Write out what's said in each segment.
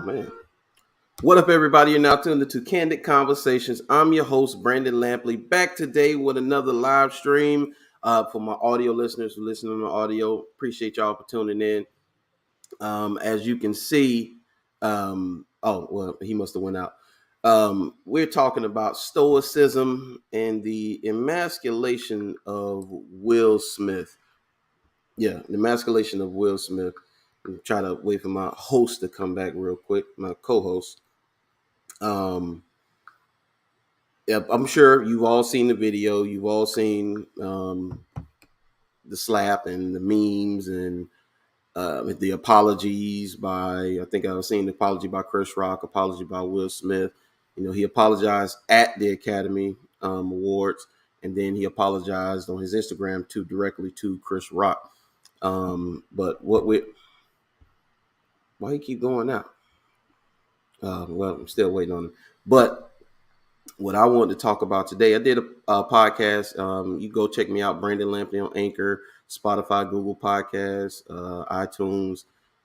man. What up, everybody? You're now tuned into Candid Conversations. I'm your host, Brandon Lampley, back today with another live stream for my audio listeners who listen on the audio. Appreciate y'all for tuning in. As you can see, he must have went out. We're talking about Stoicism and the emasculation of Will Smith. Yeah, the emasculation of Will Smith. I'm trying to wait for my host to come back real quick, my co-host. Yeah, I'm sure you've all seen the video. You've all seen the slap and the memes and the apologies by, I think I've seen the apology by Chris Rock, apology by Will Smith. You know, he apologized at the Academy Awards, and then he apologized on his Instagram directly to Chris Rock. But why you keep going out? Well, I'm still waiting on him. But what I wanted to talk about today, I did a podcast. You go check me out, Brandon Lampley on Anchor, Spotify, Google Podcasts, iTunes,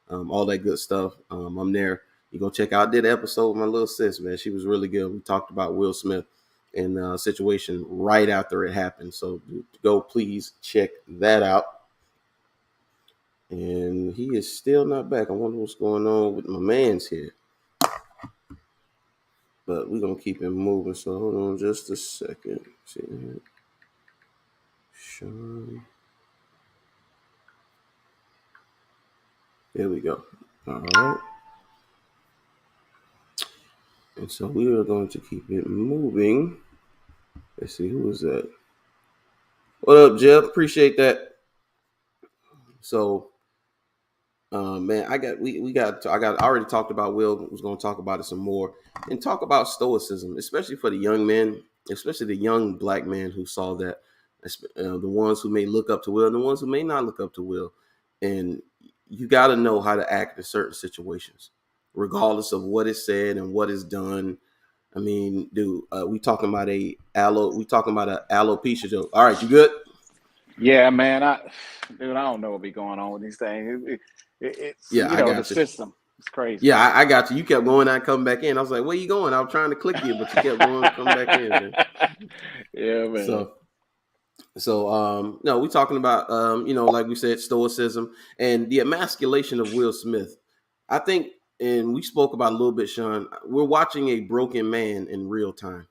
all that good stuff. I'm there. You go check out. I did an episode with my little sis, man. She was really good. We talked about Will Smith and the situation right after it happened. So go please check that out. And he is still not back. I wonder what's going on with my man's here. But we're going to keep it moving. So hold on just a second. See here. Sean. There we go. All right. And so we are going to keep it moving. Let's see, who is that? What up, Jeff? Appreciate that. So, man, I already talked about Will. Was going to talk about it some more and talk about Stoicism, especially for the young men, especially the young black men who saw that, the ones who may look up to Will and the ones who may not look up to Will. And you got to know how to act in certain situations, regardless of what is said and what is done. I mean, dude, we talking about an alopecia joke. All right, you good? Yeah, man. I don't know what be going on with these things. It's I got the system. It's crazy. Yeah, I got you. You kept going out, coming back in. I was like, where you going? I was trying to click you, but you kept going, come back in. Man. Yeah, man. So, no, we're talking about, like we said, Stoicism and the emasculation of Will Smith. I think, and we spoke about a little bit, Sean, we're watching a broken man in real time.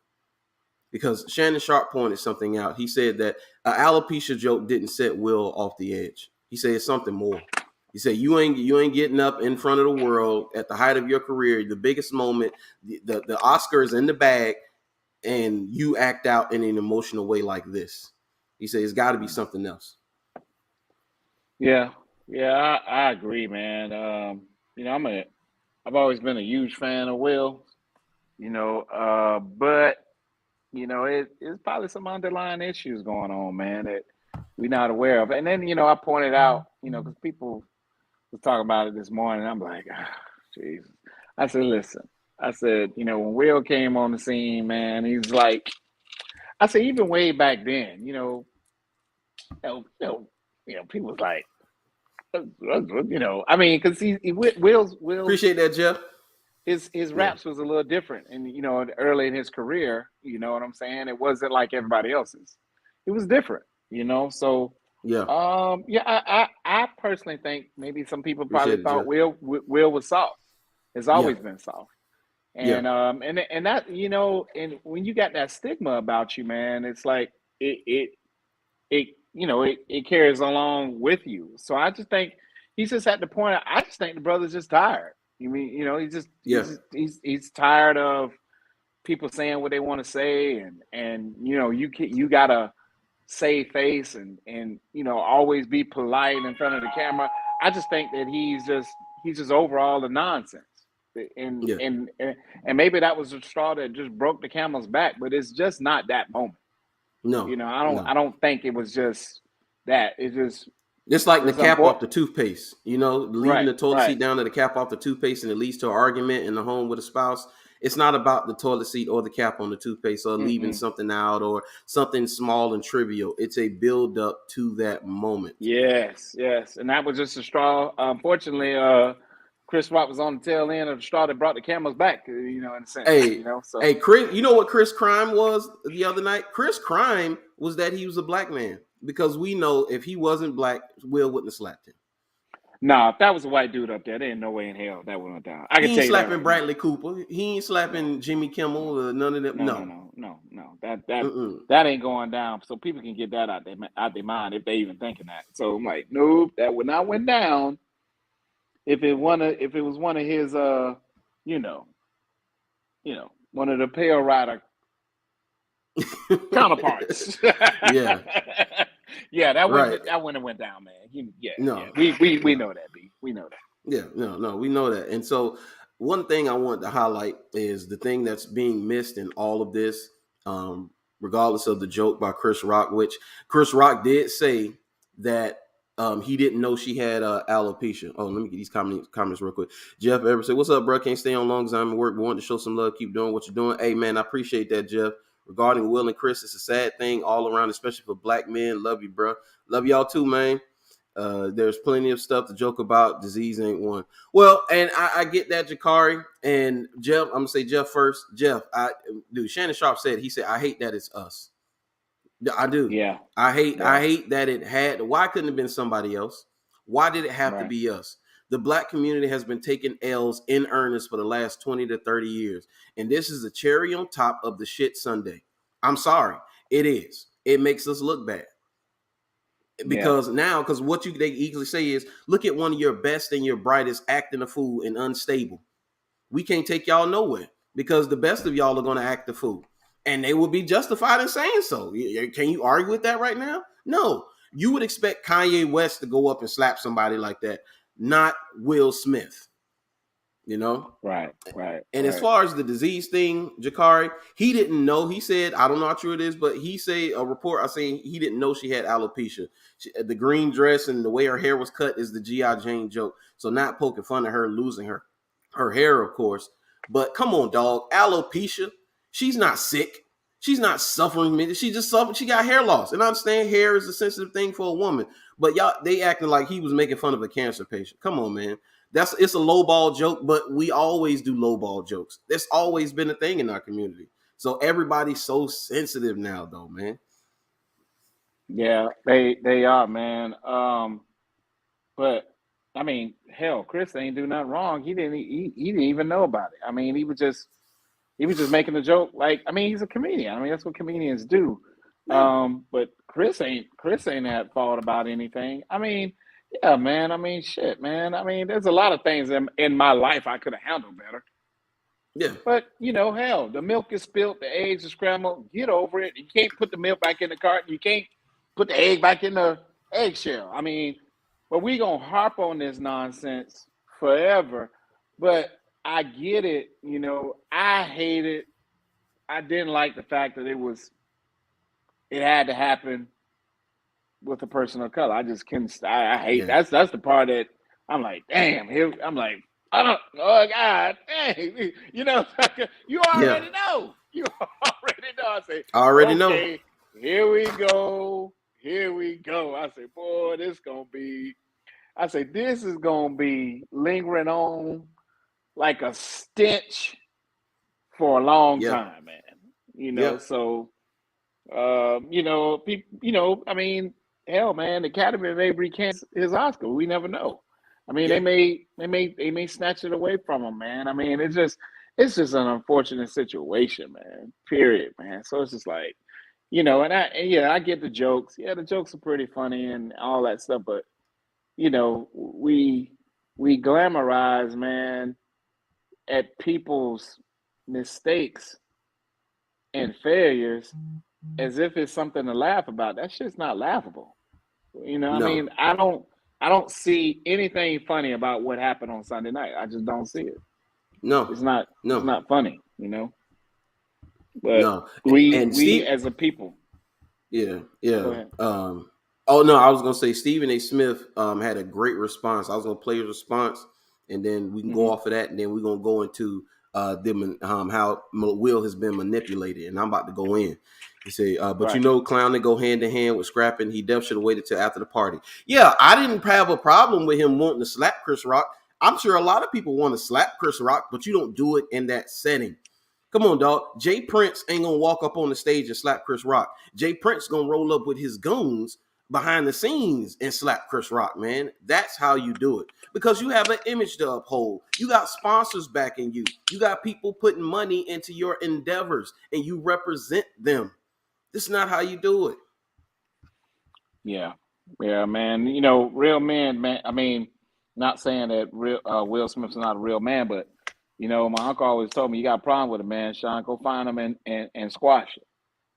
Because Shannon Sharp pointed something out. He said that an alopecia joke didn't set Will off the edge. He said it's something more. He said you ain't getting up in front of the world at the height of your career, the biggest moment, the Oscars in the bag, and you act out in an emotional way like this. He said it's got to be something else. Yeah, I agree, man. I've always been a huge fan of Will. But it's probably some underlying issues going on, man, that we're not aware of. And then, I pointed out, because people was talking about it this morning. I'm like, Jesus. I said, listen. I said, when Will came on the scene, man, he's like, I said, even way back then, people was like, I mean, because Will's appreciate that, Jeff. His raps was a little different, and early in his career, you know what I'm saying. It wasn't like everybody else's. It was different, So I personally think maybe some people probably thought Will was soft. It's always been soft, and and that and when you got that stigma about you, man, it's like it carries along with you. So I just think he's just at the point. I just think the brother's just tired. You mean, he's tired of people saying what they want to say, and you gotta save face and always be polite in front of the camera. I just think that he's just over all the nonsense, and maybe that was the straw that just broke the camel's back. But it's just not that moment. No, I don't think it was just that. It's like the cap off the toothpaste, leaving the toilet seat down to the cap off the toothpaste, and it leads to an argument in the home with a spouse. It's not about the toilet seat or the cap on the toothpaste or leaving something out or something small and trivial. It's a build up to that moment. Yes. And that was just a straw. Unfortunately, Chris Rock was on the tail end of the straw that brought the cameras back, in a sense, Hey, so. hey, Chris, you know what Chris' crime was the other night? Chris' crime was that he was a black man, because we know if he wasn't black, Will wouldn't have slapped him. Nah, if that was a white dude up there, there ain't no way in hell that went down. I can He ain't tell you that slapping right now. Bradley Cooper. He ain't No, slapping Jimmy no, Kimmel or none of them. no, no, No. no, no, no. That Mm-mm. that ain't going down. So people can get that out their mind if they even thinking that. So I'm like, nope, that would not went down if it was one of his you know, one of the pale rider counterparts. Yeah. Yeah, that Right. wouldn't have went down, man. Yeah. No. We No. know that, B. We know that. Yeah. No. We know that. And so, one thing I want to highlight is the thing that's being missed in all of this, regardless of the joke by Chris Rock, which Chris Rock did say that he didn't know she had alopecia. Oh, let me get these comments real quick. Jeff ever said, "What's up, bro? Can't stay on long because I'm at work. But wanted to show some love. Keep doing what you're doing." Hey, man, I appreciate that, Jeff. Regarding Will and Chris, it's a sad thing all around, especially for black men. Love you, bro. Love y'all too, man. There's plenty of stuff to joke about. Disease ain't one. Well, and I get that, Jakari and Jeff. I'm gonna say Jeff first. Jeff, Shannon Sharp said, he said, I hate that it's us. I do. Yeah. I Yeah. hate that it had. Why couldn't it have been somebody else? Why did it have to Right. be us? The black community has been taking L's in earnest for the last 20 to 30 years. And this is the cherry on top of the shit Sunday. I'm sorry. It is. It makes us look bad. Yeah. Because what they easily say is, look at one of your best and your brightest acting a fool and unstable. We can't take y'all nowhere because the best of y'all are going to act a fool, and they will be justified in saying so. Can you argue with that right now? No. You would expect Kanye West to go up and slap somebody like that, not Will Smith. Right. And as far as the disease thing, Jakari, he didn't know. He said, I don't know how true it is, but he said a report. I saying he didn't know she had alopecia. The green dress and the way her hair was cut is the G.I. Jane joke. So not poking fun at her losing her hair, of course. But come on, dog. Alopecia. She's not sick. She's not suffering. She just suffered. She got hair loss. And I understand hair is a sensitive thing for a woman. But y'all, they acting like he was making fun of a cancer patient. Come on, man. It's a lowball joke, but we always do lowball jokes. That's always been a thing in our community. So everybody's so sensitive now, though, man. Yeah, they are, man. But I mean, hell, Chris ain't do nothing wrong. He didn't even know about it. I mean, he was just making a joke. Like, I mean, he's a comedian. I mean, that's what comedians do. Yeah. But Chris ain't at fault about anything. I mean, yeah, man. I mean, shit, man. I mean, there's a lot of things in my life I could have handled better. Yeah. But hell, the milk is spilled, the eggs are scrambled. Get over it. You can't put the milk back in the carton. You can't put the egg back in the eggshell. I mean, but we gonna harp on this nonsense forever. But I get it. I hate it. I didn't like the fact that it had to happen with a person of color. I just couldn't. I hate that's the part that I'm like, damn. Here I'm like, oh God, dang. You already know. You already know. I say, I already okay, know. here we go. Here we go. I say, boy, this is gonna be lingering on like a stench for a long time, man. So people, I mean, hell, man, the Academy may recant his Oscar. We never know. I mean, they may snatch it away from him, man. I mean, it's just an unfortunate situation, man. Period, man. So it's just like, I get the jokes. Yeah, the jokes are pretty funny and all that stuff, but we glamorize, man, at people's mistakes and failures as if it's something to laugh about. That shit's not laughable. I mean, I don't see anything funny about what happened on Sunday night. I just don't see it. No. It's not funny, But No. And we Steve, as a people. Yeah. Go ahead. Oh no, I was gonna say Stephen A. Smith had a great response. I was gonna play his response, and then we can go off of that, and then we're gonna go into them how Will has been manipulated, and I'm about to go in. He said, but right. clowning go hand in hand with scrapping. He definitely should have waited till after the party. Yeah, I didn't have a problem with him wanting to slap Chris Rock. I'm sure a lot of people want to slap Chris Rock, but you don't do it in that setting. Come on, dog. Jay Prince ain't gonna walk up on the stage and slap Chris Rock. Jay Prince gonna roll up with his goons behind the scenes and slap Chris Rock, man. That's how you do it. Because you have an image to uphold. You got sponsors backing you. You got people putting money into your endeavors, and you represent them. This is not how you do it. Yeah, yeah, man. You know, real men, man. I mean, not saying that real Will Smith's not a real man, but you know, my uncle always told me, you got a problem with a man, Sean, go find him and squash it.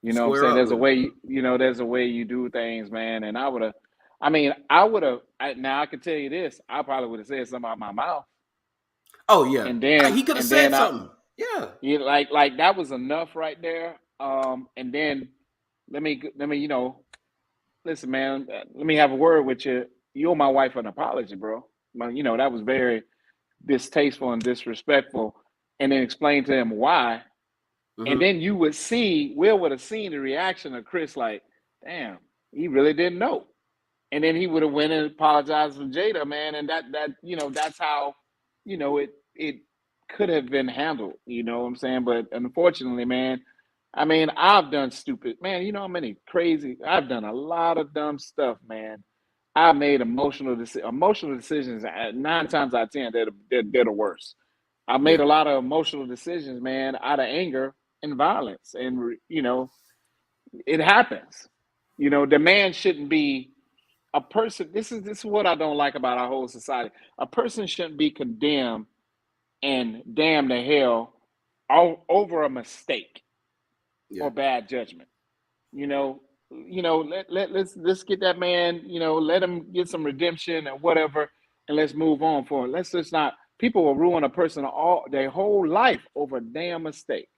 You know what I'm Square saying? up There's a with it. way, you know, there's a way you do things, man. And I would have. Now I can tell you this, I probably would have said something out my mouth, Oh yeah, and then he could have and said then I, something. Yeah. you know, like that was enough right there. And then let me, you know, listen, man, let me have a word with you. You owe my wife an apology, bro. You know, that was very distasteful and disrespectful. And then explain to him why. And Mm-hmm. then Will would have seen the reaction of Chris, like, damn, he really didn't know. And then he would have went and apologized for Jada, man. And you know, that's how, you know, it could have been handled, you know what I'm saying? But unfortunately, man, I mean, I've done stupid, man, you know how many crazy, I've done a lot of dumb stuff, man. I made emotional decisions. 9 times out of 10, they're the worst. I made Yeah. a lot of emotional decisions, man, out of anger and violence, and you know, it happens. You know, the man shouldn't be a person. This is what I don't like about our whole society. A person shouldn't be condemned and damned to hell over a mistake Yeah. or bad judgment. You know, let's get that man. You know, let him get some redemption and whatever, and let's move on for it. Let's just not. People will ruin a person all their whole life over a damn mistake.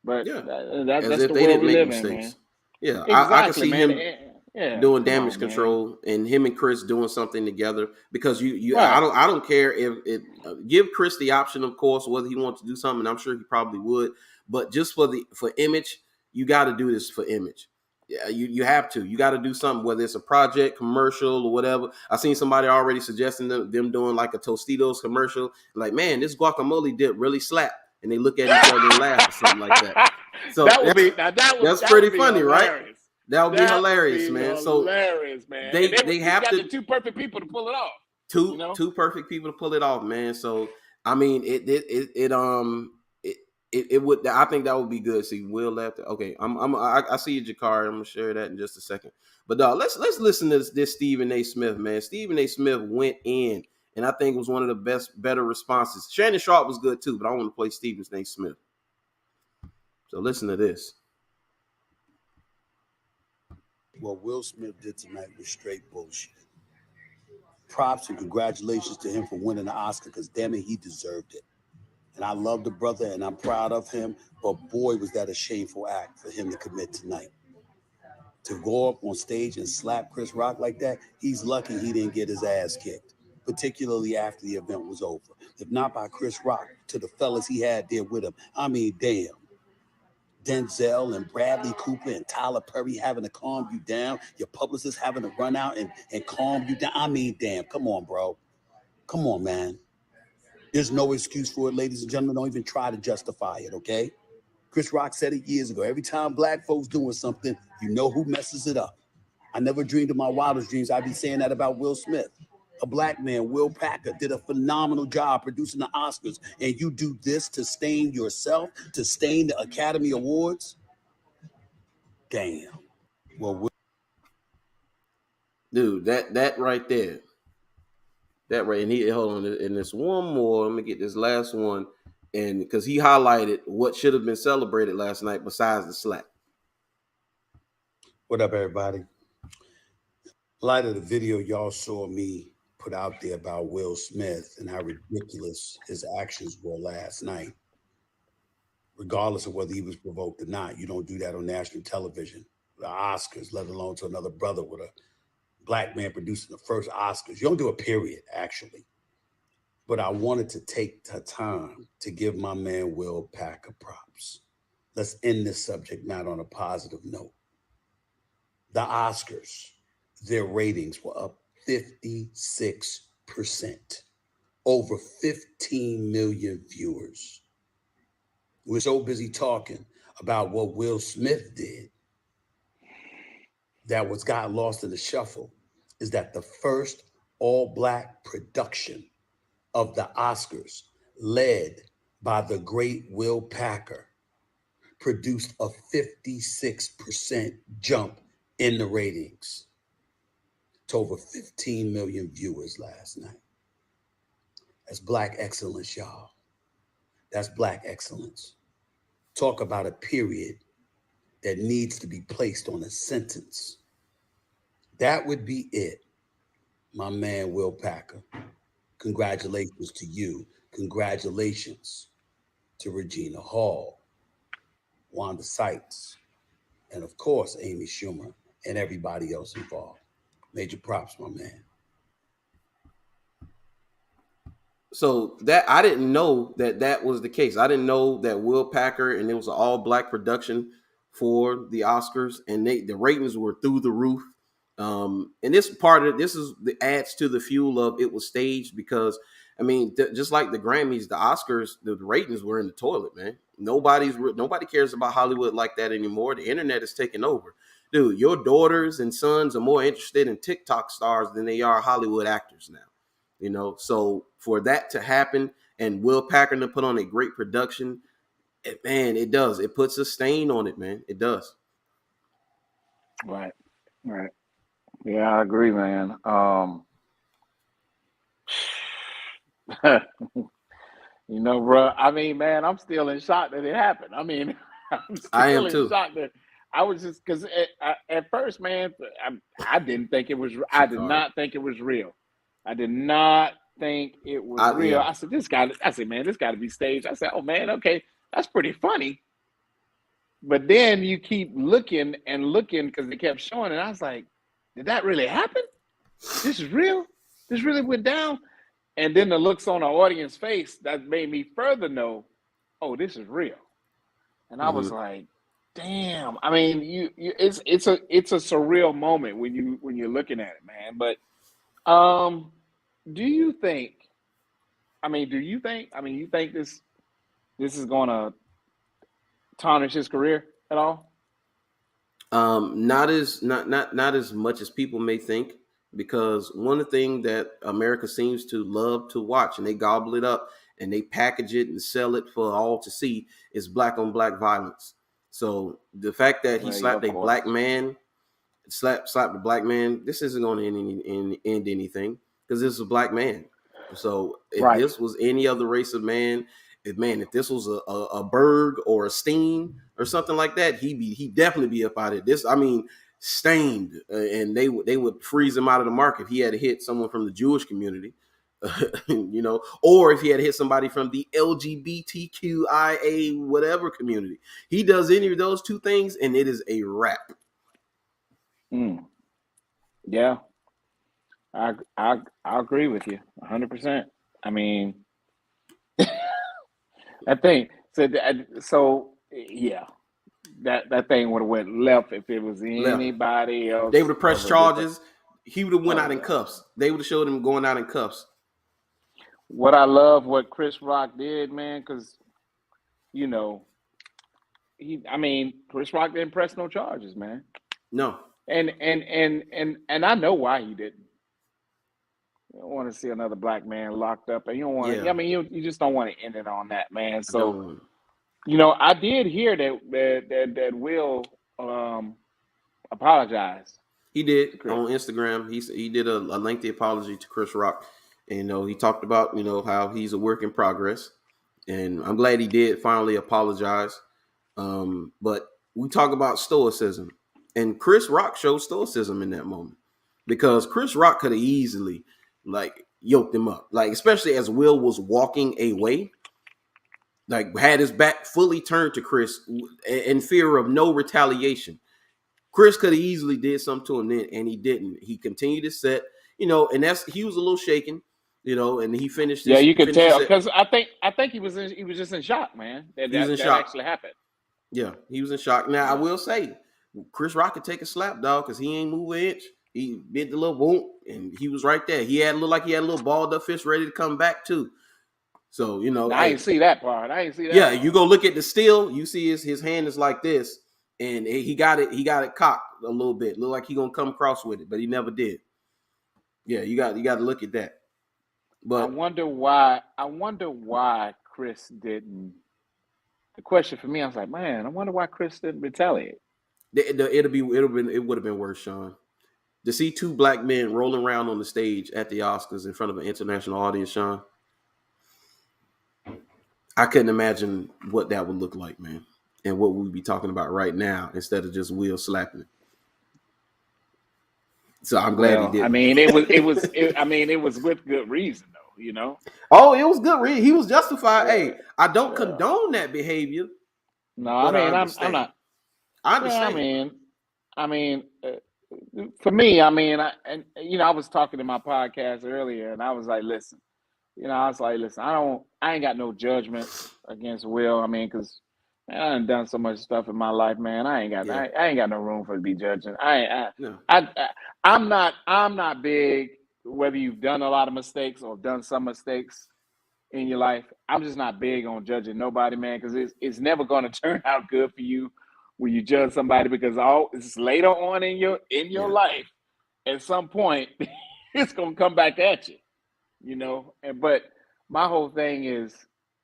But Yeah. As that's if the they world didn't we make live in, man. mistakes. Yeah, I could Exactly, see man. him Yeah, doing come damage on, man. control and him and Chris doing something together because you Right. I don't care if it give Chris the option, of course, whether he wants to do something. I'm sure he probably would, but just for image, you got to do this for image. Yeah, you have to. You got to do something, whether it's a project, commercial, or whatever. I seen somebody already suggesting them doing like a Tostitos commercial. Like, man, this guacamole dip really slap, and they look at each other and laugh or something like that. So That would be now. that's That pretty would be funny, right? hilarious. That would be That would hilarious, be man. So hilarious, man. And they you have got to the two perfect people to pull it off. You know. two perfect people to pull it off, man. So I mean, it would. I think that would be good. See, Will left. Okay, I see you, Jakari. I'm gonna share that in just a second. But let's listen to this Stephen A. Smith, man. Stephen A. Smith went in, and I think it was one of the better responses. Shannon Sharp was good too, but I want to play Stephen A. Smith. So listen to this. What Will Smith did tonight was straight bullshit. Props and congratulations to him for winning the Oscar, because damn it, he deserved it. And I love the brother and I'm proud of him, but boy, was that a shameful act for him to commit tonight. To go up on stage and slap Chris Rock like that, he's lucky he didn't get his ass kicked, particularly after the event was over. If not by Chris Rock, to the fellas he had there with him. I mean, damn. Denzel and Bradley Cooper and Tyler Perry having to calm you down, your publicist having to run out and calm you down. I mean, damn, come on, bro. Come on, man. There's no excuse for it, ladies and gentlemen. Don't even try to justify it, okay? Chris Rock said it years ago. Every time black folks doing something, you know who messes it up. I never dreamed in my wildest dreams I'd be saying that about Will Smith. A black man, Will Packer, did a phenomenal job producing the Oscars, and you do this to stain yourself, to stain the Academy Awards? Damn. Well, Dude, that right there. That right, and he hold on, and there's one more. Let me get this last one, and because he highlighted what should have been celebrated last night besides the slap. what up, everybody? In light of the video y'all saw me put out there about Will Smith and how ridiculous his actions were last night, regardless of whether he was provoked or not, you don't do that on national television, the Oscars, let alone to another brother with a black man producing the first Oscars. You don't do a period, actually. But I wanted to take the time to give my man Will Packer props. Let's end this subject not on a positive note. The Oscars, their ratings were up 56%. over 15 million viewers. We're so busy talking about what Will Smith did that what's got lost in the shuffle is that the first all-black production of the Oscars, led by the great Will Packer, produced a 56% jump in the ratings to over 15 million viewers last night. That's Black excellence, y'all. That's Black excellence. Talk about a period that needs to be placed on a sentence. That would be it, my man Will Packer. Congratulations to you. Congratulations to Regina Hall, Wanda Sykes, and of course, Amy Schumer and everybody else involved. Major props, my man. So that I didn't know that was the case. I didn't know that Will Packer and it was an all black production for the Oscars, and the ratings were through the roof. And this is the adds to the fuel of it was staged because I mean just like the Grammys, the Oscars, the ratings were in the toilet, man. Nobody cares about Hollywood like that anymore. The internet is taking over, dude. Your daughters and sons are more interested in TikTok stars than they are Hollywood actors now. You know, so for that to happen and Will Packer to put on a great production, it does. It puts a stain on it, man. It does. Right. Yeah, I agree, man. You know, bro. I mean, man, I'm still in shock that it happened. I mean, I'm I am still in too. shock that I was just because at first, man, I didn't think it was. I did not think it was real. I did not think it was real. Yeah. I said, man, this got to be staged. I said, oh man, okay, that's pretty funny. But then you keep looking and looking because they kept showing it. I was like, did that really happen? This is real? This really went down? And then the looks on the audience face that made me further know, oh, this is real. And I was like, damn. I mean, it's a surreal moment when you're looking at it, man. But you think this is gonna tarnish his career at all? Not as much as people may think, because one of the things that America seems to love to watch, and they gobble it up and they package it and sell it for all to see, is black on black violence. So the fact that he slapped a black man, slapped a black man, this isn't going to end anything because this is a black man. So if this was any other race of man, if this was a Berg or a Steen or something like that, he'd definitely be up out of this. I mean, Stained, and they would freeze him out of the market. He had to hit someone from the Jewish community, you know, or if he had to hit somebody from the LGBTQIA whatever community. He does any of those two things, and it is a wrap. Yeah, I agree with you 100%. I mean, that thing. So yeah, that thing would have went left if it was anybody else. They would have pressed charges. He would have went out in cuffs. They would have showed him going out in cuffs. What I love what Chris Rock did, man, because you know, Chris Rock didn't press no charges, man. No. And I know why he didn't. You don't want to see another black man locked up, and you don't want to. I mean, you just don't want to end it on that, man. So, you know, I did hear that Will apologized. He did on Instagram. He did a lengthy apology to Chris Rock, and, you know, he talked about, you know, how he's a work in progress, and I'm glad he did finally apologize. But we talk about stoicism, and Chris Rock showed stoicism in that moment, because Chris Rock could have easily like yoked him up, like especially as Will was walking away, like had his back fully turned to Chris in fear of no retaliation. Chris could have easily did something to him then, and he didn't. He continued his set, you know, and he was a little shaken, you know, and he finished. Yeah, you could tell, because I think he was just in shock, man. That actually happened. Yeah, he was in shock. Now I will say, Chris Rock could take a slap, dog, because he ain't move an inch. He did the little boom, and he was right there. He looked like he had a little balled up fist ready to come back too. So Now, I hey, ain't see that part. I ain't see that. yeah, part. you go look at the still, you see his hand is like this, and he got it cocked a little bit. Look like he gonna come across with it, but he never did. Yeah, you got to look at that. But I wonder why Chris didn't. The question for me, I was like, man, I wonder why Chris didn't retaliate. It would have been worse, Sean. To see two black men rolling around on the stage at the Oscars in front of an international audience, Sean, I couldn't imagine what that would look like, man, and what we'd be talking about right now instead of just Will slapping it. So I'm glad he did. I mean, it was with good reason, though. You know. Oh, it was good. He was justified. Hey, I don't condone that behavior. No, I mean, I'm not. I understand. I mean, for me, I mean, I was talking in my podcast earlier, and I was like, listen, I ain't got no judgment against Will. I mean, because I done so much stuff in my life, man. I ain't got no room for to be judging. I'm not big whether you've done a lot of mistakes or done some mistakes in your life. I'm just not big on judging nobody, man, because it's never going to turn out good for you when you judge somebody, because it's later on in your life, at some point, it's going to come back at you, you know. But my whole thing is,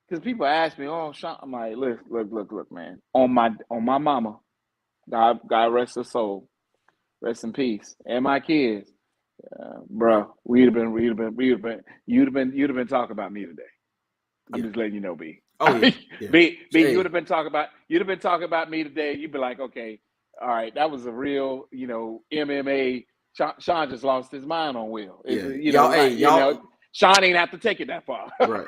because people ask me, "Oh, Sean," I'm like, look, man, on my mama, God rest her soul, rest in peace, and my kids, bro, you'd have been talking about me today. I'm just letting you know, B. Oh yeah, B, you would have been talking about me today. You'd be like, okay, all right, that was a real, MMA. Sean just lost his mind on Will. Sean ain't have to take it that far. Right.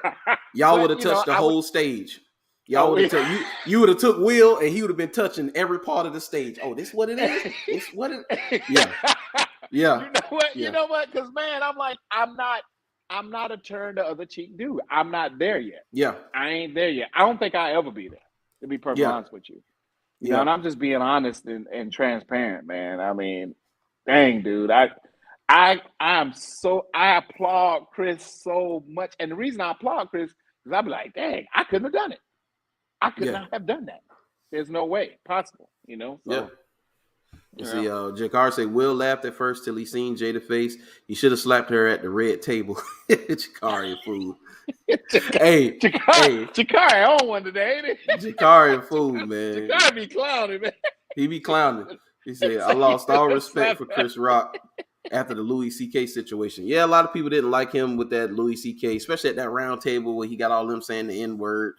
Y'all would have touched the whole stage. Y'all would have you would have took Will, and he would have been touching every part of the stage. Oh, this what it is? This what it Yeah. Yeah. You know what? Because, man, I'm like, I'm not a turn the other cheek dude. I'm not there yet. Yeah. I ain't there yet. I don't think I'll ever be there, to be perfectly honest with you. You know, and I'm just being honest and transparent, man. I mean, dang, dude. I applaud Chris so much. And the reason I applaud Chris is I'd be like, dang, I couldn't have done it. I could not have done that. There's no way possible, you know? So, yeah. You see, Jakar say Will laughed at first till he seen Jada face. He should have slapped her at the red table. Jakari fool. Jakari on one today, ain't it? Jakari fool, man. Jakari be clowning, man. He be clowning. He said, I lost all respect for Chris Rock after the Louis C.K. situation. Yeah, a lot of people didn't like him with that Louis C.K., especially at that round table where he got all them saying the N-word.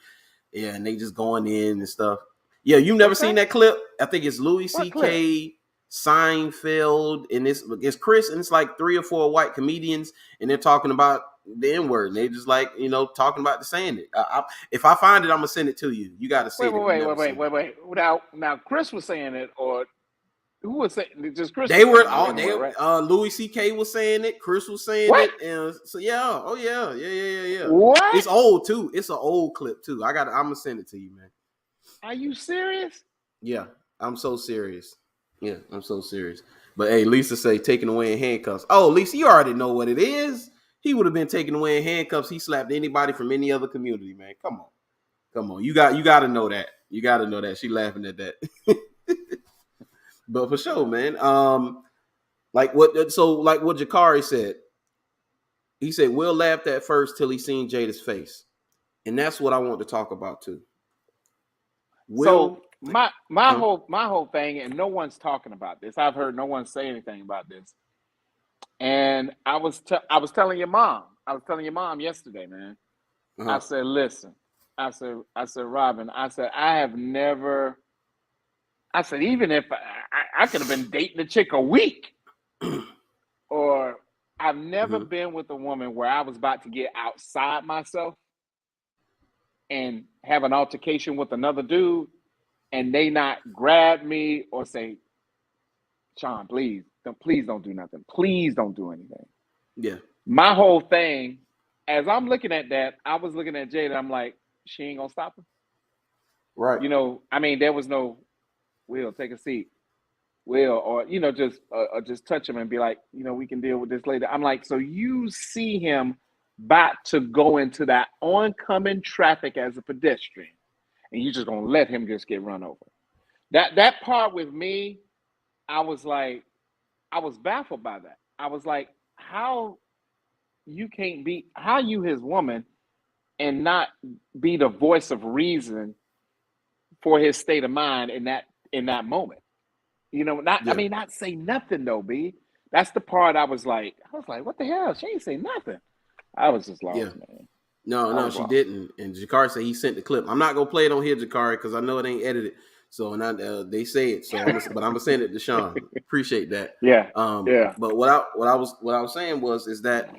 Yeah, and they just going in and stuff. Yeah, you've never seen that clip? I think it's Louis C.K., Seinfeld, and it's Chris, and it's like 3 or 4 white comedians, and they're talking about the N-word, and they just like, talking about the saying it. If I find it, I'm gonna send it to you. You got to see it. Wait. Now, Chris was saying it, or who was saying it? Just Chris? Right? Louis C.K. was saying it. Chris was saying it, and so yeah. What? It's old too. It's an old clip too. I'm gonna send it to you, man. Are you serious? Yeah, I'm so serious. Yeah, I'm so serious. But hey, Lisa say taken away in handcuffs. Oh, Lisa, you already know what it is. He would have been taken away in handcuffs. He slapped anybody from any other community, man. Come on. You got to know that. You got to know that. She laughing at that. But for sure, man. Like what Jakari said. He said Will laughed at first till he seen Jada's face, and that's what I want to talk about too. So my whole thing, and no one's talking about this. I've heard no one say anything about this. And I was telling your mom. I was telling your mom yesterday, man. I said, listen. I said, Robin. I said, I have never. I said, even if I could have been dating a chick a week, or I've never been with a woman where I was about to get outside myself and have an altercation with another dude, and they not grab me or say, Sean, please don't do nothing. Please don't do anything. Yeah. My whole thing, as I'm looking at that, I was looking at Jada. I'm like, she ain't gonna stop him. Right. I mean, there was no, Will, take a seat. Will, or just touch him and be like, we can deal with this later. I'm like, so you see him about to go into that oncoming traffic as a pedestrian, and you just gonna let him just get run over. That part with me, I was baffled by that. I was like, how you his woman and not be the voice of reason for his state of mind in that moment. Not say nothing though, B. That's the part I was like, what the hell? She ain't say nothing. I was just lost, man. No, she didn't. And Jakari said he sent the clip. I'm not gonna play it on here, Jakari, because I know it ain't edited. So they say it. So I'm gonna send it to Sean. Appreciate that. Yeah. But what I was saying is that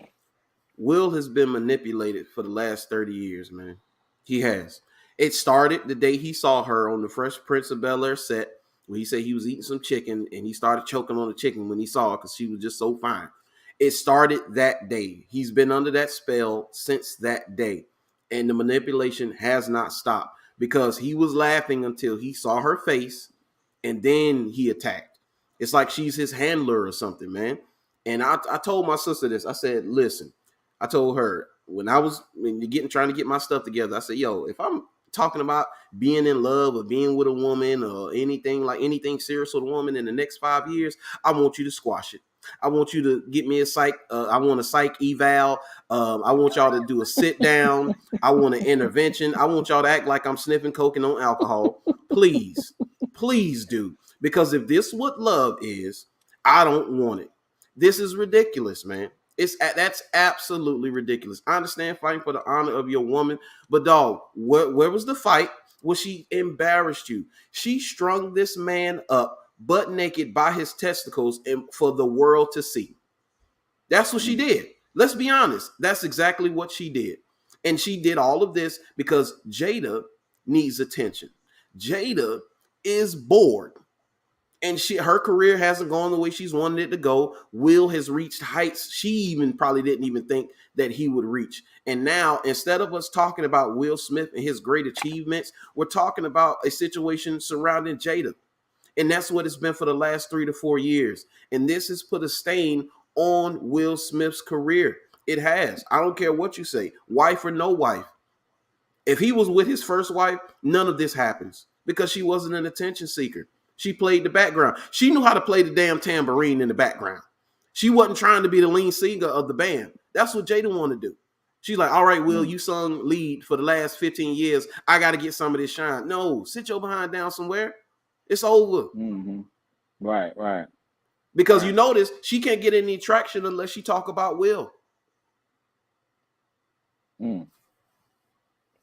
Will has been manipulated for the last 30 years, man. He has. It started the day he saw her on the Fresh Prince of Bel-Air set when he said he was eating some chicken and he started choking on the chicken when he saw her because she was just so fine. It started that day. He's been under that spell since that day. And the manipulation has not stopped because he was laughing until he saw her face and then he attacked. It's like she's his handler or something, man. And I told my sister this. I said, listen, I told her when trying to get my stuff together, I said, yo, if I'm talking about being in love or being with a woman or anything serious with a woman in the next 5 years, I want you to squash it. I want you to get me a psych. I want a psych eval. I want y'all to do a sit down. I want an intervention. I want y'all to act like I'm sniffing coke and on alcohol. Please do. Because if this what love is, I don't want it. This is ridiculous, man. That's absolutely ridiculous. I understand fighting for the honor of your woman, but dog, where was the fight? Well, she embarrassed you. She strung this man up butt naked by his testicles and for the world to see. That's what she did. Let's be honest. That's exactly what she did. And she did all of this because Jada needs attention. Jada is bored. And her career hasn't gone the way she's wanted it to go. Will has reached heights she even probably didn't even think that he would reach. And now, instead of us talking about Will Smith and his great achievements, we're talking about a situation surrounding Jada. And that's what it's been for the last 3 to 4 years. And this has put a stain on Will Smith's career. It has. I don't care what you say, wife or no wife. If he was with his first wife, none of this happens because she wasn't an attention seeker. She played the background. She knew how to play the damn tambourine in the background. She wasn't trying to be the lead singer of the band. That's what Jada wanted to do. She's like, all right, Will, you sung lead for the last 15 years. I got to get some of this shine. No, sit your behind down somewhere. It's over. Mm-hmm. Right. Because you notice she can't get any traction unless she talk about Will.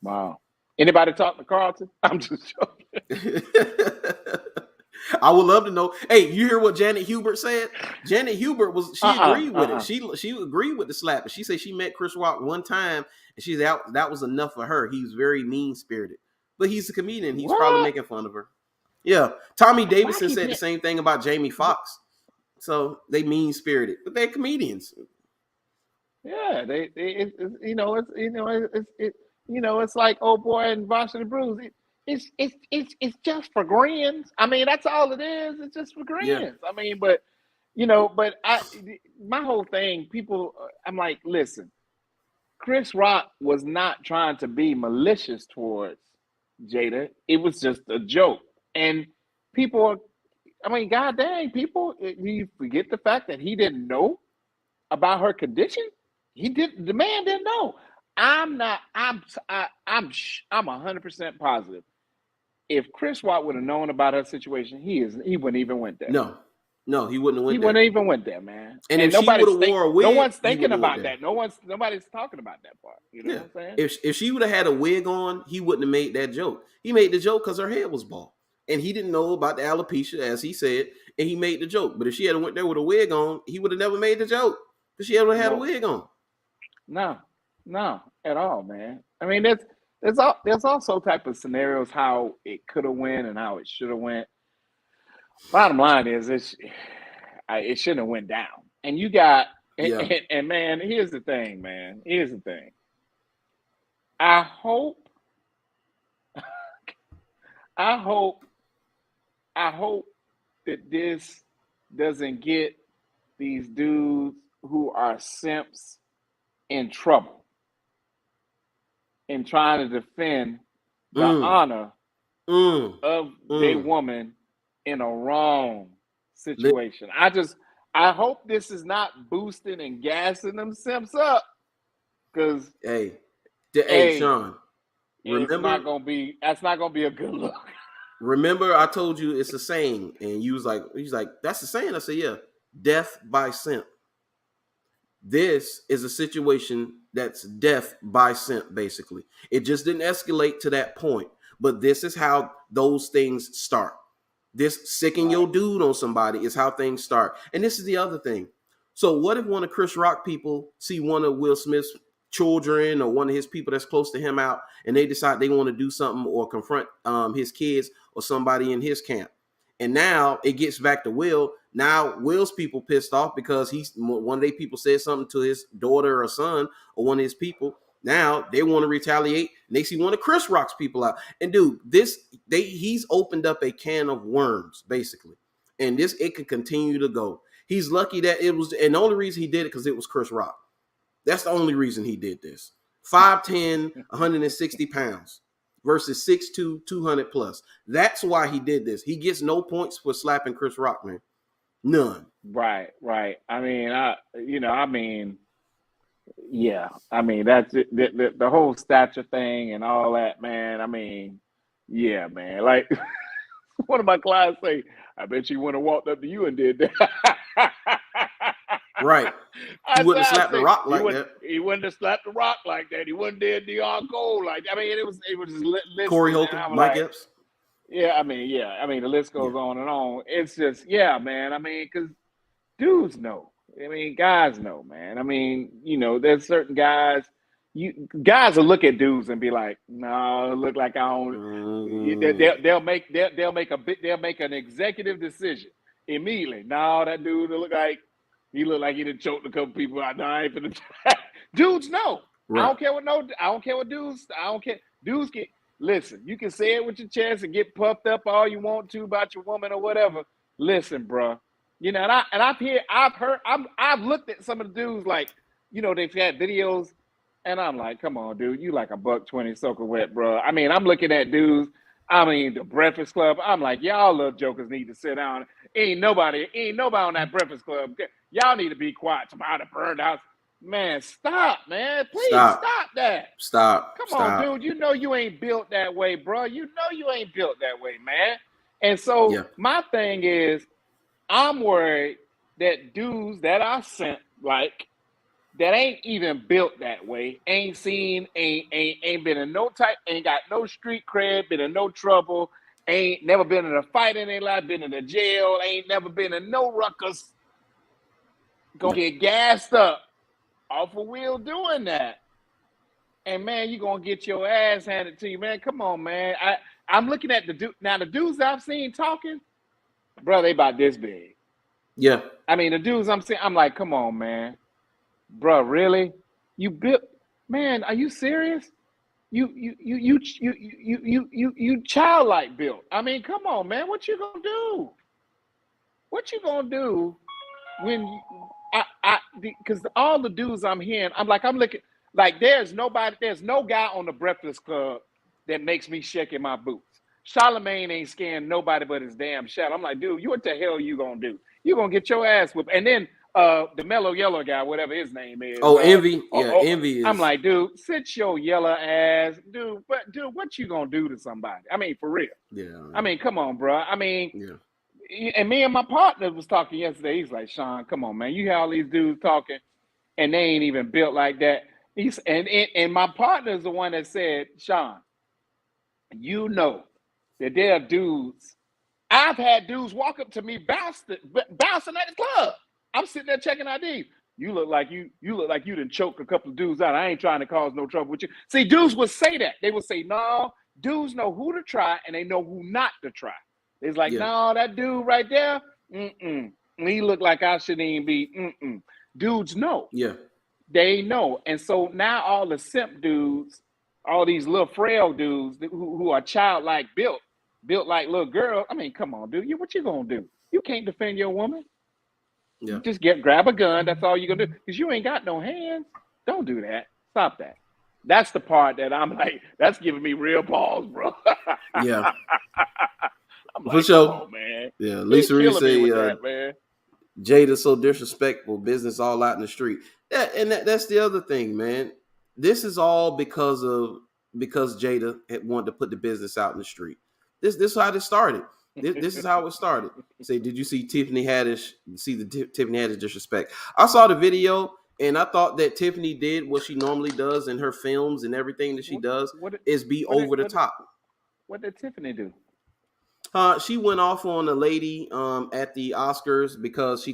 Wow. Anybody talk to Carlton? I'm just joking. I would love to know. Hey, you hear what Janet Hubert said? Janet Hubert agreed with it. She agreed with the slap. She said she met Chris Rock one time and she said that was enough for her. He was very mean-spirited. But he's a comedian. He's probably making fun of her. Yeah. Tommy Davidson said the same thing about Jamie Foxx. So they mean-spirited, but they're comedians. Yeah, it's like old boy and Varsity Blues. It's just for grins. I mean, that's all it is. It's just for grins. Yeah. I mean, my whole thing, I'm like, listen, Chris Rock was not trying to be malicious towards Jada. It was just a joke. And people, god dang, people, you forget the fact that he didn't know about her condition. The man didn't know. I'm 100% positive. If Chris Rock would have known about her situation, he wouldn't even went there. No, he wouldn't have went there. He wouldn't even went there, man. And if she would have wore a wig, no one's thinking about that. Nobody's talking about that part. You know what I'm saying? If she would have had a wig on, he wouldn't have made that joke. He made the joke because her head was bald. And he didn't know about the alopecia, as he said, and he made the joke. But if she had went there with a wig on, he would have never made the joke. Because she ever had a wig on. No, at all, man. I mean, there's also type of scenarios how it could have went and how it should have went. Bottom line is it shouldn't have went down. And you got and man, here's the thing, man. Here's the thing. I hope that this doesn't get these dudes who are simps in trouble in trying to defend the honor of their woman in a wrong situation. I hope this is not boosting and gassing them simps up, because hey, Sean, it's remember, not gonna be, that's not gonna be a good look. Remember, I told you it's a saying, and he's like, that's a saying. I said, yeah, death by simp. This is a situation that's death by simp, basically. It just didn't escalate to that point, but this is how those things start. This sicking your dude on somebody is how things start. And this is the other thing. So what if one of Chris Rock people see one of Will Smith's children or one of his people that's close to him out, and they decide they want to do something or confront his kids or somebody in his camp? And now it gets back to Will. Now Will's people pissed off because one of their people said something to his daughter or son or one of his people. Now they want to retaliate, and they see one of Chris Rock's people out. And dude, he's opened up a can of worms, basically. And it could continue to go. He's lucky that it was, and the only reason he did it because it was Chris Rock. That's the only reason he did this. 5'10", 160 pounds versus 6'2", 200 plus. That's why he did this. He gets no points for slapping Chris Rock, man. None. Right. I mean, yeah. I mean, that's it. The whole stature thing and all that, man. I mean, yeah, man. Like one of my clients say, I bet you wouldn't have walked up to you and did that. Right. He wouldn't have slapped the Rock like that. He wouldn't have slapped the Rock like that. He wouldn't did DR Cole like that. I mean, it was just Corey Holcomb, Mike Epps. Yeah, I mean, the list goes on and on. It's just, yeah, man. I mean, because dudes know. I mean, guys know, man. I mean, there's certain guys. Guys will look at dudes and be like, "No, look like I don't." Mm-hmm. They'll make an executive decision immediately. No, that dude look like he done choked a couple people out. No, I ain't finna. Dudes know. Right. I don't care what dudes. I don't care. Dudes get. Listen, you can say it with your chest and get puffed up all you want to about your woman or whatever. Listen, bro. And I've looked at some of the dudes like, they've had videos, and I'm like, come on, dude, you like a $120 soaker wet, bro. I mean, I'm looking at dudes. I mean, the Breakfast Club. I'm like, y'all little jokers need to sit down. Ain't nobody on that Breakfast Club. Y'all need to be quiet. Tomorrow the burned house. Man, stop, man. Please stop that. Stop. Come on, dude. You know you ain't built that way, bro. You know you ain't built that way, man. And so my thing is, I'm worried that dudes that I sent, like, that ain't even built that way, ain't been in no type, ain't got no street cred, been in no trouble, ain't never been in a fight in their life, been in a jail, ain't never been in no ruckus, gonna get gassed up off of Will doing that. And man, you gonna get your ass handed to you, man. Come on, man. I'm looking at the dudes I've seen talking, bro, they about this big. Yeah. I mean, the dudes I'm seeing, I'm like, come on, man. Bro, really? You built, man, are you serious? You childlike built. I mean, come on, man. What you gonna do? What you gonna do when because all the dudes I'm hearing, I'm looking like there's no guy on the Breakfast Club that makes me shake in my boots. Charlemagne ain't scaring nobody but his damn shadow. I'm like, dude, what the hell you gonna do? You gonna get your ass whipped. And then the mellow yellow guy, whatever his name is. Oh, Envy. Envy is. I'm like, dude, sit your yellow ass, dude. But dude, what you gonna do to somebody? I mean, for real. Yeah. I mean, come on, bro. I mean, and me and my partner was talking yesterday. He's like, Sean, come on, man. You hear all these dudes talking, and they ain't even built like that. And my partner is the one that said, Sean, you know that there are dudes. I've had dudes walk up to me bouncing at the club. I'm sitting there checking ID. You look like you done choked a couple of dudes out. I ain't trying to cause no trouble with you. See, dudes would say that. They would say, no, dudes know who to try and they know who not to try. It's like, no, that dude right there, he look like I shouldn't even be, Dudes know. Yeah. They know. And so now all the simp dudes, all these little frail dudes who are childlike built like little girl. I mean, come on, dude. What you gonna do? You can't defend your woman. Yeah. You just grab a gun. That's all you're gonna do because you ain't got no hands. Don't do that. Stop that. That's the part that I'm like, that's giving me real pause, bro. Yeah. I'm For like, come sure. on, man. Yeah. He Lisa Reese killing me say, with that, man. Jada's so disrespectful, business all out in the street. Yeah, and that's the other thing, man. This is all because Jada had wanted to put the business out in the street. This is how this started. This is how it started. Say, did you see Tiffany Haddish? See the Tiffany Haddish disrespect? I saw the video, and I thought that Tiffany did what she normally does in her films and everything that she does is be over the top. What did Tiffany do? She went off on a lady at the Oscars because she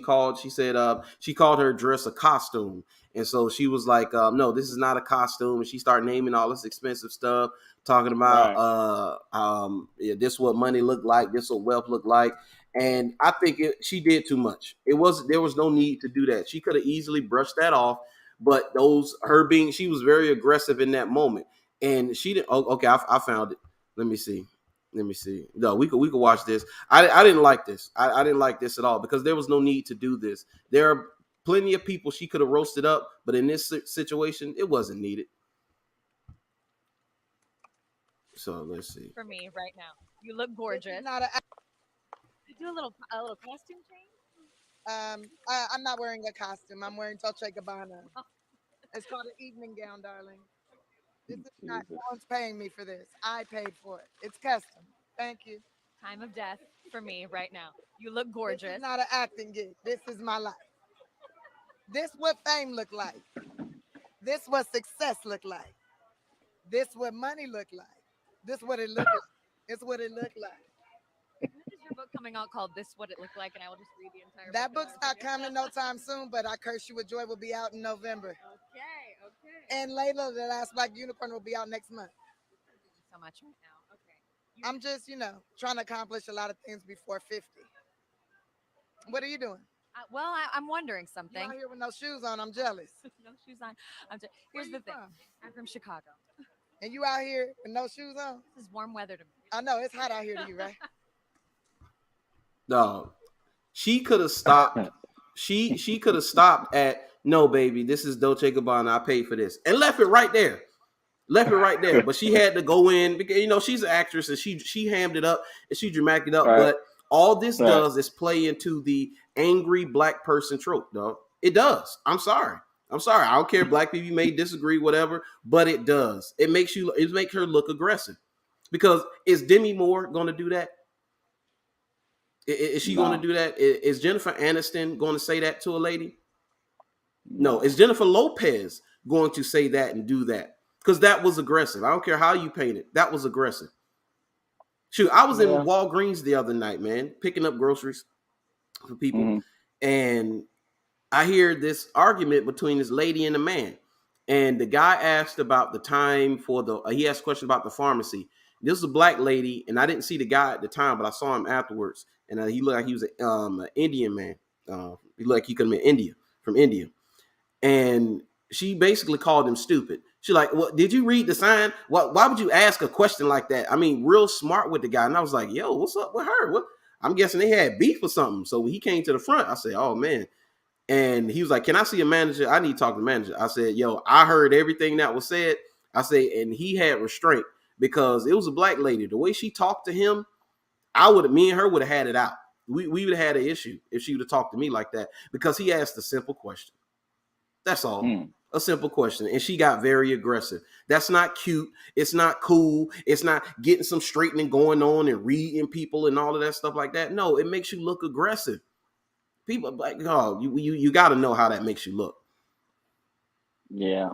said she called her dress a costume. And so she was like, no, this is not a costume. And she started naming all this expensive stuff, talking about yeah, this is what money looked like, this is what wealth looked like. And I think she did too much. There was no need to do that. She could have easily brushed that off, but she was very aggressive in that moment. And she didn't. Oh, okay, I found it. Let me see. No, we could watch this. I didn't like this. I didn't like this at all because there was no need to do this. There are plenty of people she could have roasted up, but in this situation, it wasn't needed. So let's see. For me right now, you look gorgeous. Do a little costume change. I'm not wearing a costume. I'm wearing Dolce & Gabbana. It's called an evening gown, darling. This is not, no one's paying me for this. I paid for it. It's custom. Thank you. Time of death for me right now. You look gorgeous. This is not an acting gig. This is my life. This what fame look like. This what success look like. This what money look like. This what it look like. It's what it look like. When is your book coming out called This What It Looked Like? And I will just read the entire That book. book's not coming no time soon, but I Curse You With Joy will be out in November. Okay. And Layla, the Last Black Unicorn, will be out next month. Thank you so much right now. Okay. I'm just, trying to accomplish a lot of things before 50. What are you doing? Well, I'm wondering something. You out here with no shoes on, I'm jealous. No shoes on. Here's the thing. I'm from Chicago. And you out here with no shoes on? This is warm weather to me. I know, it's hot out here to you, right? No, she could have stopped. She could have stopped at, no, baby, this is Dolce & Gabbana. I paid for this, and left it right there. But she had to go in because she's an actress and she hammed it up and she dramatic it up. Right. But all this does is play into the angry black person trope, dog. It does. I'm sorry. I don't care. Black people may disagree, whatever, but it does. It makes her look aggressive. Because is Demi Moore going to do that? Is she going to do that? Is Jennifer Aniston going to say that to a lady? No. Is Jennifer Lopez going to say that and do that? Because that was aggressive. I don't care how you paint it. That was aggressive. Shoot, I was in Walgreens the other night, man, picking up groceries for people. And I hear this argument between this lady and a man. And the guy asked about the time he asked a question about the pharmacy. This was a black lady, and I didn't see the guy at the time, but I saw him afterwards. And he looked like he was an Indian man. He looked like he could have been from India. And she basically called him stupid. She's like, well, did you read the sign? Why would you ask a question like that? I mean, real smart with the guy. And I was like, yo, what's up with her? I'm guessing they had beef or something. So when he came to the front, I said, oh, man. And he was like, can I see a manager? I need to talk to the manager. I said, yo, I heard everything that was said. I said, and he had restraint because it was a black lady. The way she talked to him, me and her would have had it out. We would have had an issue if she would have talked to me like that because he asked a simple question. That's all. A simple question. And she got very aggressive. That's not cute. It's not cool. It's not getting some straightening going on and reading people and all of that stuff like that. No, it makes you look aggressive. People like, oh, you got to know how that makes you look. Yeah.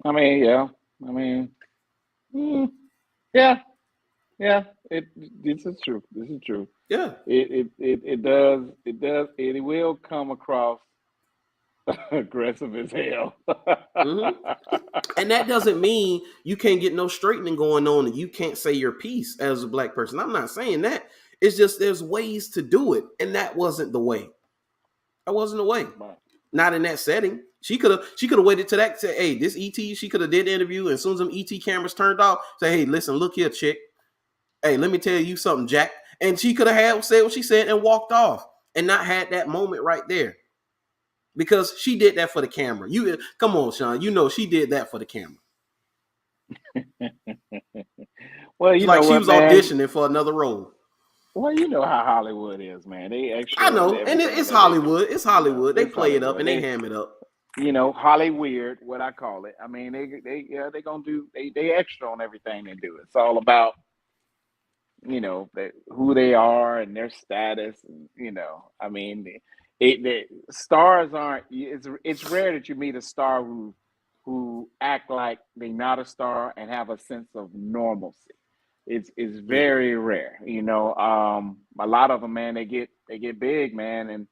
I mean, yeah. This is true. Yeah. It does. It will come across aggressive as hell. And that doesn't mean you can't get no straightening going on and you can't say your piece as a black person. I'm not saying that. It's just there's ways to do it, and that wasn't the way. That wasn't the way. Right. Not in that setting. She could have waited to that. Say, hey, this ET. She could have did the interview, and as soon as them ET cameras turned off, say, hey, listen, look here, chick. Hey, let me tell you something, Jack. And she could have said what she said and walked off. and not had that moment right there. Because she did that for the camera. You come on, Sean. You know she did that for the camera. Well, It's you like know she what, was man. auditioning for another role. Well, you know how Hollywood is, man. They I extra into know, and everything it's that they Hollywood. do. It's You know, Hollywood. They it's play it up Hollywood. and they ham it up. You know, Hollyweird, what I call it. I mean, they gonna do they extra on everything they do. It's all about, you know, who they are and their status. And, you know, I mean, the stars aren't. It's rare that you meet a star who act like they're not a star and have a sense of normalcy. It's Yeah. very rare. You know, a lot of them, man, they get big, man, and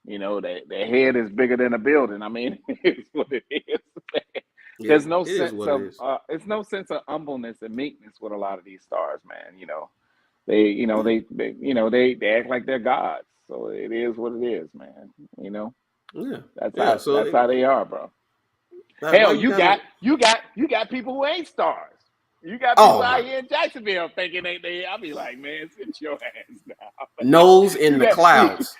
you know, their head is bigger than a building. I mean, it's what it is. Yeah. There's no It is sense what it of is. it's no sense of humbleness and meekness with a lot of these stars, man. You know, they act like they're gods. So it is what it is, man. You know, Yeah. that's Yeah. how So they are, bro. that's why Hell, you gotta. you got people who ain't stars. You got people Oh out my here in Jacksonville thinking they. I be like, man, sit your ass down. nose in You the got clouds.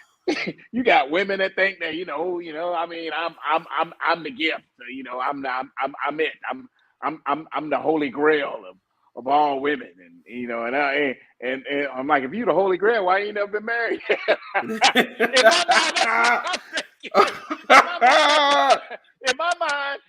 you got women that think that I mean, I'm the gift. You know, I'm it. I'm the holy grail of all women, and you know, and I'm like, if you the holy grail, why you never been married? In my mind, that's what I'm thinking. In my mind,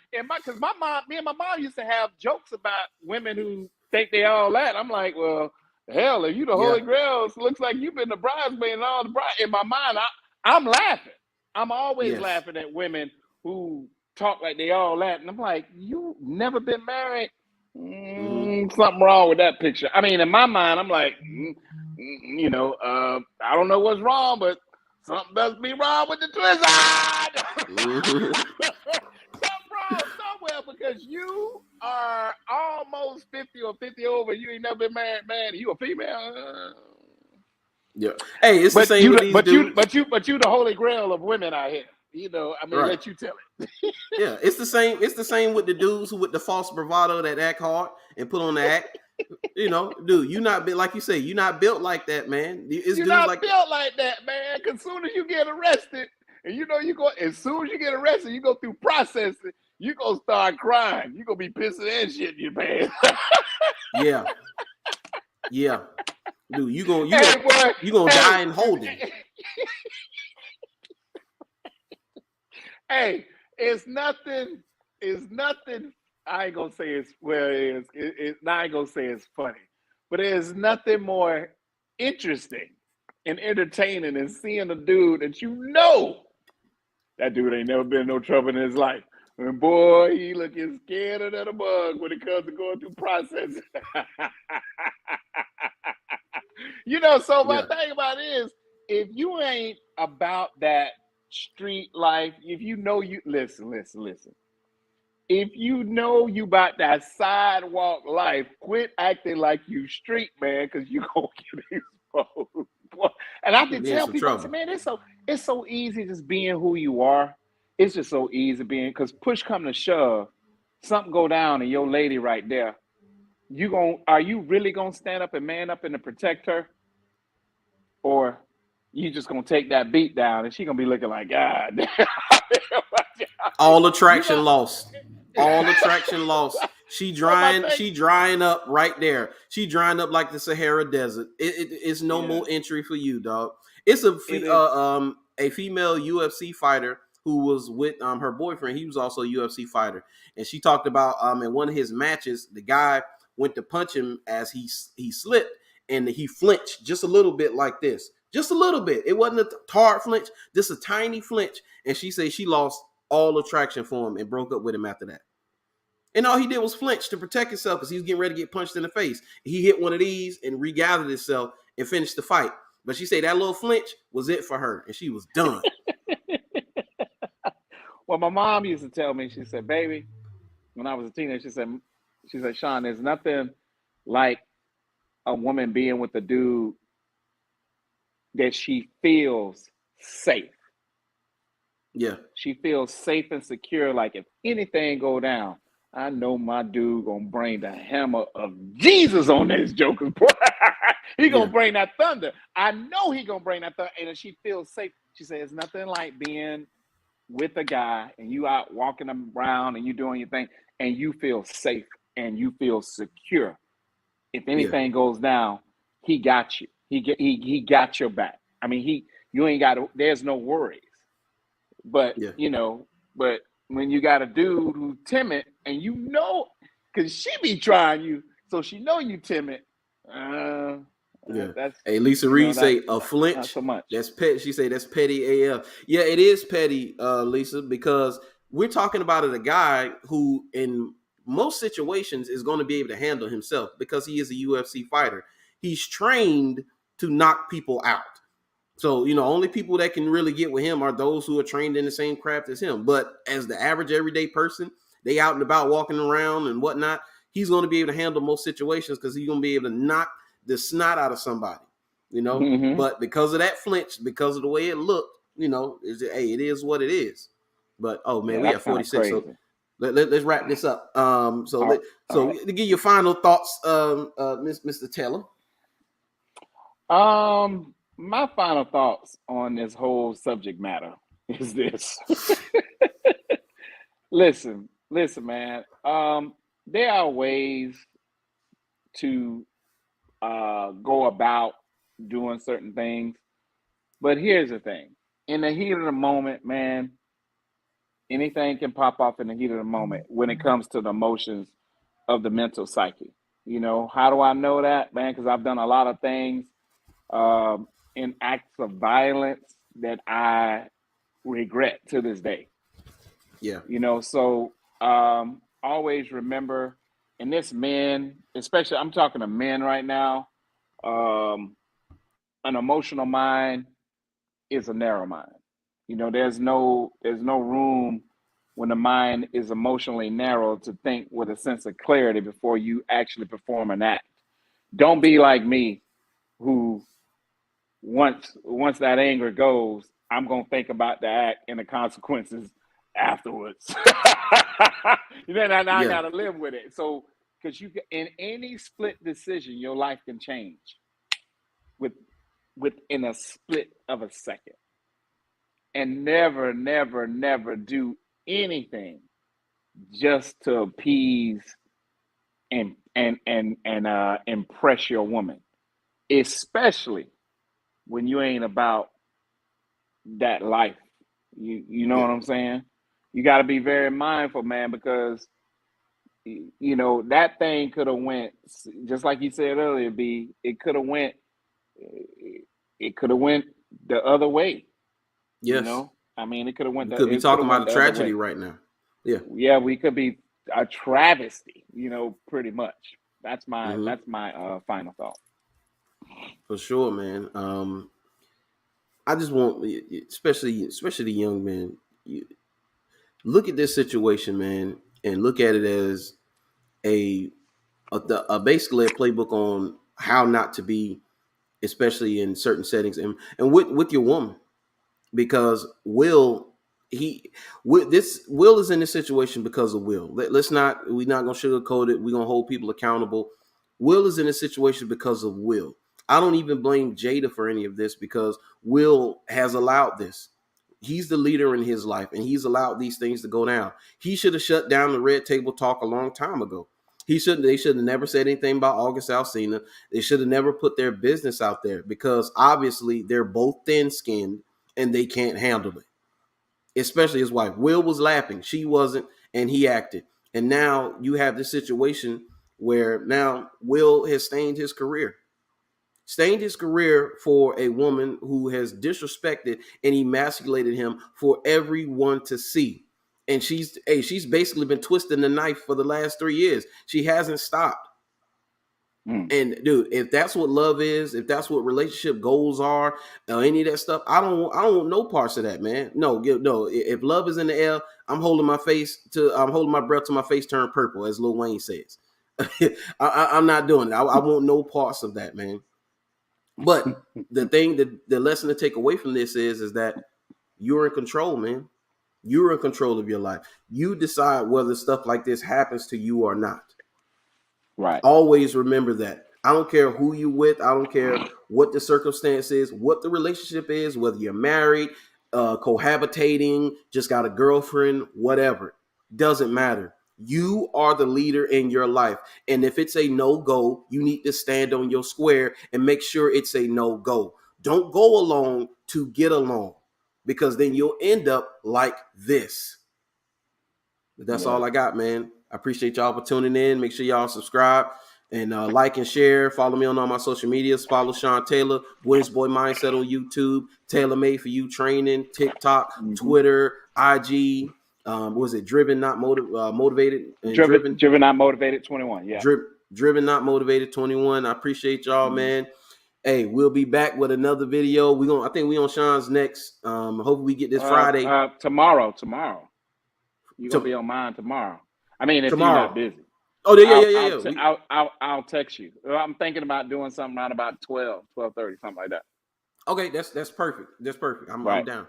because my mom, me and my mom used to have jokes about women who think they all that. I'm like, well, hell, if you the Yeah. Holy Grail, it looks like you've been the bridesmaid and all the bride. In my mind, I'm laughing. I'm always Yes. laughing at women who talk like they all that. And I'm like, you never been married? Mm-hmm. Something wrong with that picture. I mean, in my mind, I'm like, I don't know what's wrong, but something must be wrong with the twist. Mm-hmm. Something wrong somewhere because you are almost 50 or 50 over. You ain't never been married, man. You a female. Yeah. Hey, it's the But same with these dudes. but you the holy grail of women out here. You know, I mean, Right. let you tell it. Yeah. It's the same. It's the same with the dudes who with the false bravado that act hard and put on the act. You know, dude, you not built like you say. You not built like that, man. It's You're dudes not like built like that, man. Cause soon as you get arrested, and you know you go, as soon as you get arrested, you go through processing. You gonna start crying. You gonna be pissing and shitting your pants. yeah, yeah, dude. You gonna Hey, boy. you gonna Hey, die in holding. hey, it's nothing. It's nothing. I ain't gonna say it's well. I ain't gonna say it's funny, but there's nothing more interesting and entertaining than seeing a dude that you know that dude ain't never been in no trouble in his life. And boy, he looking scared of that bug when it comes to going through processing. You know, so my Yeah, thing about it is, if you ain't about that street life, if you know you listen. If you know you about that sidewalk life, quit acting like you street, man, because you gonna get exposed. And I you can be in tell some people, I say, trouble. man, it's so easy just being who you are. It's just so easy being, because push come to shove, something go down and your lady right there, are you really gonna stand up and man up and protect her? Or you just gonna take that beat down and she gonna be looking like, God damn. All You attraction know, lost. All attraction lost. so my thing, She drying up right there. She drying up like the Sahara Desert. It's no yeah, more entry for you, dog. It's it is. a female UFC fighter who was with her boyfriend. He was also a UFC fighter, and she talked about in one of his matches, the guy went to punch him as he slipped, and he flinched just a little bit like this, just a little bit. It wasn't a hard flinch, just a tiny flinch, and she said she lost all attraction for him and broke up with him after that. And all he did was flinch to protect himself because he was getting ready to get punched in the face. He hit one of these and regathered himself and finished the fight. But she said that little flinch was it for her, and she was done. Well, my mom used to tell me, she said, baby, when I was a teenager, she said, Sean, there's nothing like a woman being with a dude that she feels safe. Yeah. She feels safe and secure. Like if anything go down, I know my dude gonna bring the hammer of Jesus on this joker. He gonna bring that thunder. I know he gonna bring that thunder. And if she feels safe, she says, it's nothing like being with a guy and you out walking around and you doing your thing and you feel safe and you feel secure. If anything goes down, he got you. He got your back. I mean, you ain't got to, there's no worries. But but when you got a dude who's timid and because she be trying you, so she know you timid. That's, hey, Lisa Reed say a flinch. Not so much. That's petty. She say that's petty AF. Yeah, it is petty, Lisa, because we're talking about a guy who, in most situations, is going to be able to handle himself because he is a UFC fighter. He's trained to knock people out. So, only people that can really get with him are those who are trained in the same craft as him. But as the average everyday person, they out and about walking around and whatnot, he's going to be able to handle most situations because he's going to be able to knock the snot out of somebody, But because of that flinch, because of the way it looked, it is what it is. But, oh, man, we have 46. So let's wrap this up. To give your final thoughts, Mr. Taylor. My final thoughts on this whole subject matter is this. Listen, man. There are ways to go about doing certain things, but here's the thing: in the heat of the moment, man, anything can pop off in the heat of the moment when it comes to the emotions of the mental psyche. How do I know that, man? Because I've done a lot of things in acts of violence that I regret to this day. Yeah. So always remember, and this men, especially I'm talking to men right now, an emotional mind is a narrow mind. There's no room when the mind is emotionally narrow to think with a sense of clarity before you actually perform an act. Don't be like me, who once that anger goes, I'm gonna think about the act and the consequences afterwards. Then I gotta live with it. So, because in any split decision, your life can change within a split of a second. And never, never, never do anything just to appease and impress your woman, especially when you ain't about that life. You know what I'm saying? You got to be very mindful, man, because that thing could have went, just like you said earlier, B. It could have went the other way. Yes. I mean, it could have went. We could be talking about a tragedy right now. Yeah. Yeah, we could be a travesty. Pretty much. That's my final thought. For sure, man. I just want, especially the young men, look at this situation, man, and look at it as basically a playbook on how not to be, especially in certain settings, and with your woman, because Will is in this situation because of Will. We're not gonna sugarcoat it. We're gonna hold people accountable. Will is in this situation because of Will. I don't even blame Jada for any of this because Will has allowed this. He's the leader in his life, and he's allowed these things to go down. He should have shut down the red table talk a long time ago. They should have never said anything about August Alsina. They should have never put their business out there because obviously they're both thin-skinned and they can't handle it. Especially his wife. Will was laughing. She wasn't, and he acted. And now you have this situation where now Will has stained his career. Stained his career for a woman who has disrespected and emasculated him for everyone to see. And she's basically been twisting the knife for the last 3 years. She hasn't stopped. And dude, if that's what love is, if that's what relationship goals are, any of that stuff, I don't want no parts of that, man. No. If love is in the air, I'm holding my breath till my face turn purple, as Lil Wayne says. I'm not doing it. I want no parts of that, man. But the lesson to take away from this is that you're in control, man. You're in control of your life. You decide whether stuff like this happens to you or not. Right. Always remember that. I don't care who you with. I don't care what the circumstance is, what the relationship is, whether you're married, cohabitating, just got a girlfriend, whatever. Doesn't matter. You are the leader in your life. And if it's a no-go, you need to stand on your square and make sure it's a no-go. Don't go along to get along, because then you'll end up like this. But that's all I got, man. I appreciate y'all for tuning in. Make sure y'all subscribe and like and share. Follow me on all my social medias. Follow Sean Taylor, Winners Boy Mindset on YouTube, Tailor Made for You Training, TikTok, Twitter, IG. Was it Driven Not Motivated? And Driven Not Motivated 21. Yeah. Driven Not Motivated 21. I appreciate y'all, man. Hey, we'll be back with another video. I think we on Sean's next. Hopefully we get this Friday. Tomorrow. You're gonna be on mine tomorrow. I mean, if tomorrow. You're not busy. Oh, yeah. I'll text you. I'm thinking about doing something around about 12:30, something like that. Okay, that's perfect. That's perfect. I'm down.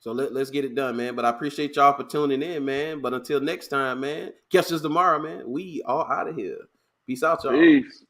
So let's get it done, man. But I appreciate y'all for tuning in, man. But until next time, man, catch us tomorrow, man. We are out of here. Peace out, y'all. Peace.